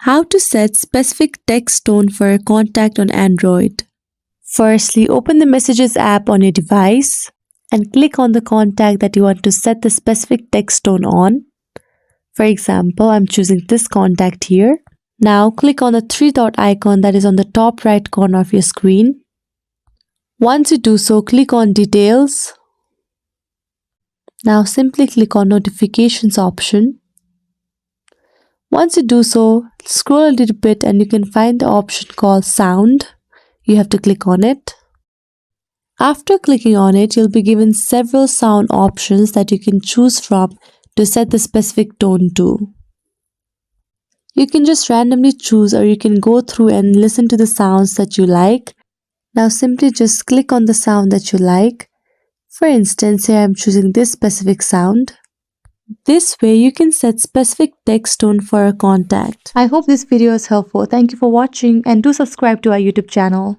How to set specific text tone for a contact on Android. Firstly, open the Messages app on your device and click on the contact that you want to set the specific text tone on. For example, I'm choosing this contact here. Now click on the three dot icon that is on the top right corner of your screen. Once you do so, click on Details. Now simply click on Notifications option. Once you do so, scroll a little bit and you can find the option called Sound. You have to click on it. After clicking on it, you'll be given several sound options that you can choose from to set the specific tone to. You can just randomly choose, or you can go through and listen to the sounds that you like. Now simply just click on the sound that you like. For instance, here I'm choosing this specific sound. This way you can set specific text tone for a contact. I hope this video is helpful. Thank you for watching and do subscribe to our YouTube channel.